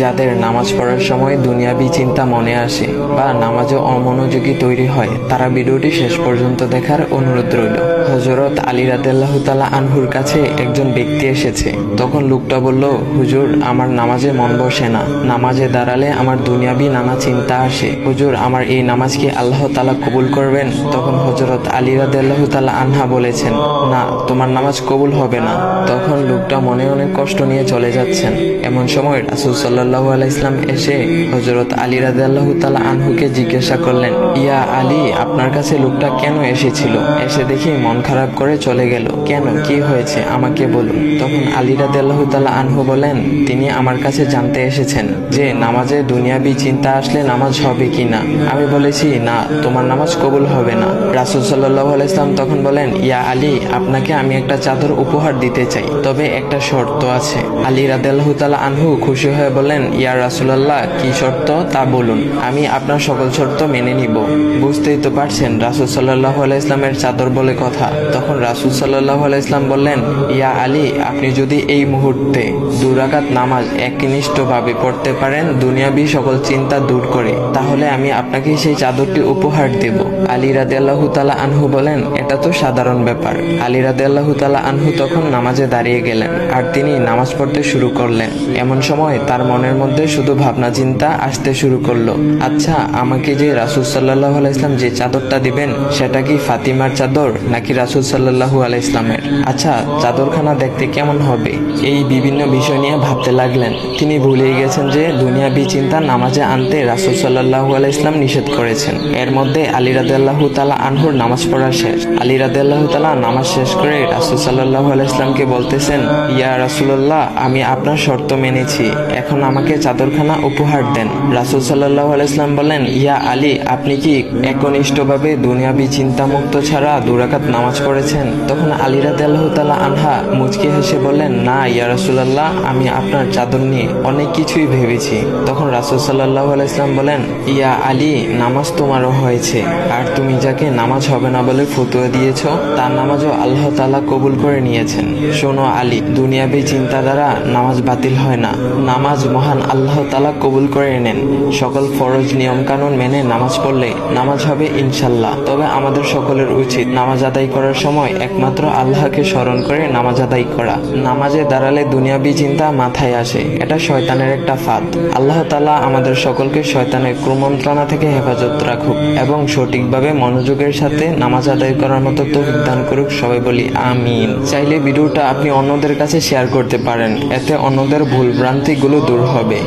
যাদের নামাজ পড়ার সময় দুনিয়াবি চিন্তা মনে আসে বা নামাজে অমনোযোগী তৈরি হয়, তারা ভিডিওটি শেষ পর্যন্ত দেখার অনুরোধ রইল। হযরত আলী রাদিয়াল্লাহু তাআলা আনহুর কাছে একজন ব্যক্তি এসেছে। তখন লোকটা বলল, হুজুর, আমার নামাজে মন বসে না। নামাজে দাঁড়ালে আমার দুনিয়াবি নানা চিন্তা আসে। হুজুর, আমার এই নামাজ কি আল্লাহ তাআলা কবুল করবেন? তখন হযরত আলী রাদিয়াল্লাহু তাআলা আনহা বলেছেন, না, তোমার নামাজ কবুল হবে না। তখন লোকটা মনে অনেক কষ্ট নিয়ে চলে যাচ্ছেন। এমন সময় রাসূল সাল্লাল্লাহু আলাইহি ওয়াসাল্লাম এসে হযরত আলী রাদিয়াল্লাহু তাআলা আনহুকে জিজ্ঞাসা করলেন, ইয়া আলী, আপনার কাছে লোকটা কেন এসেছিল? এসে দেখি মন খারাপ করে চলে গেল। কেন, কি হয়েছে আমাকে বলুন। তখন আলী রাদিয়াল্লাহু তাআলা আনহু বলেন, তিনি আমার কাছে জানতে এসেছেন যে নামাজে দুনিয়াবি চিন্তা আসলে নামাজ হবে কিনা। আমি বলেছি, না, তোমার নামাজ কবুল হবে না। রাসূল সাল্লাল্লাহু আলাইহি ওয়াসাল্লাম তখন বলেন, ইয়া আলী, আপনাকে আমি একটা চাদর উপহার দিতে চাই, তবে একটা শর্ত আছে। আলী রাদিয়াল্লাহু তাআলা আনহু খুশি হয়ে বলেন, ইয়া রাসূলুল্লাহ, কি শর্ত তা বলুন, আমি আপনার সকল শর্ত মেনে নিব। বুঝতেই তো পারছেন রাসূল সাল্লাল্লাহু আলাইহি ওয়াসাল্লামের চাদর বলে কথা। তখন রাসূল সাল্লাল্লাহু আলাইহি ওয়াসাল্লাম বললেন, ইয়া আলী, আপনি যদি এই মুহূর্তে 2 রাকাত নামাজ একনিষ্ঠভাবে পড়তে পারেন দুনিয়াবি সকল চিন্তা দূর করে, তাহলে আমি আপনাকে সেই চাদরটি উপহার দেব। আলী রাদিয়াল্লাহু তাআলা আনহু বলেন, এটা তো সাধারণ ব্যাপার। আলী রাদিয়াল্লাহু তাআলা আনহু তখন নামাজে দাঁড়িয়ে গেলেন আর তিনি নামাজ পড়তে শুরু করলেন। এমন সময় তার মনের মধ্যে শুধু ভাবনা চিন্তা আসতে শুরু করলো, আচ্ছা, আমাকে যে রাসূল সাল্লাল্লাহু আলাইহি ওয়াসাল্লাম যে চাদরটা দিবেন, সেটা কি ফাতিমার চাদর নাকি রাসূল সাল্লাল্লাহু আলাইহি ওয়াসাল্লামের? আচ্ছা, চাদরখানা দেখতে কেমন হবে? এই বিভিন্ন বিষয় নিয়ে ভাবতে লাগলেন। তিনি ভুলেই গেছেন যে দুনিয়াবি চিন্তা নামাজে আনতে রাসূল সাল্লাল্লাহু আলাইহি ওয়াসাল্লাম নিষেধ করেছেন। এর মধ্যে আলী রাদিয়াল্লাহু তাআলা আনহুর নামাজ পড়া শেষ। আলী রাদিয়াল্লাহু তাআলা নামাজ শেষ করে রাসূল সাল্লাল্লাহু আলাইহি ওয়াসাল্লামকে বলতেছেন, ইয়া রাসূলুল্লাহ, আমি আপনার শর্ত মেনেছি, এখন আমাকে চাদরখানা উপহার দেন। রাসূল সাল্লাল্লাহু আলাইহি ওয়াসাল্লাম বলেন, ইয়া আলী, আপনি কি একনিষ্ঠভাবে দুনিয়াবি চিন্তামুক্ত ছাড়া 2 রাকাত নামাজ পড়েছেন? তখন আলী রাদিয়াল্লাহু তাআলা আনহা মুচকি হেসে বললেন, না ইয়া রাসূলুল্লাহ, আমি আপনার চাদর নিয়ে অনেক কিছুই ভেবেছি। তখন রাসূল সাল্লাল্লাহু আলাইহি ওয়াসাল্লাম বলেন, ইয়া আলী, নামাজ তোমারও হয়েছে, আর তুমি যাকে নামাজ হবে না বলে ফতোয়া দিয়েছো, তার নামাজও আল্লাহ তাআলা কবুল করে নিয়েছেন। শোনো আলী, দুনিয়াবি চিন্তা দ্বারা নামাজ বাতিল হয় না, নামাজ মহান আল্লাহ তাআলা কবুল করে নেন। সকল ফরজ নিয়ম কানুন মেনে নামাজ পড়লে নামাজ হবে ইনশাল্লাহ। তবে আমাদের সকলের উচিত নামাজ আদায় করার সময় একমাত্র আল্লাহকে স্মরণ করে নামাজ আদায় করা। নামাজে দাঁড়ালে দুনিয়াবি চিন্তা মাথায় আসে, এটা শয়তানের একটা ফাঁদ। আল্লাহ তাআলা আমাদের সকলকে শয়তানের কুমন্ত্রণা থেকে হেফাজত রাখুক এবং সঠিকভাবে মনোযোগের সাথে নামাজ আদায় করার মতো তৌফিক দান করুক। সবাই বলি আমিন। চাইলে ভিডিওটা আপনি অন্যদের কাছে শেয়ার করতে পারেন, এতে অন্যদের ভুল ভ্রান্তিগুলো দূর হবে।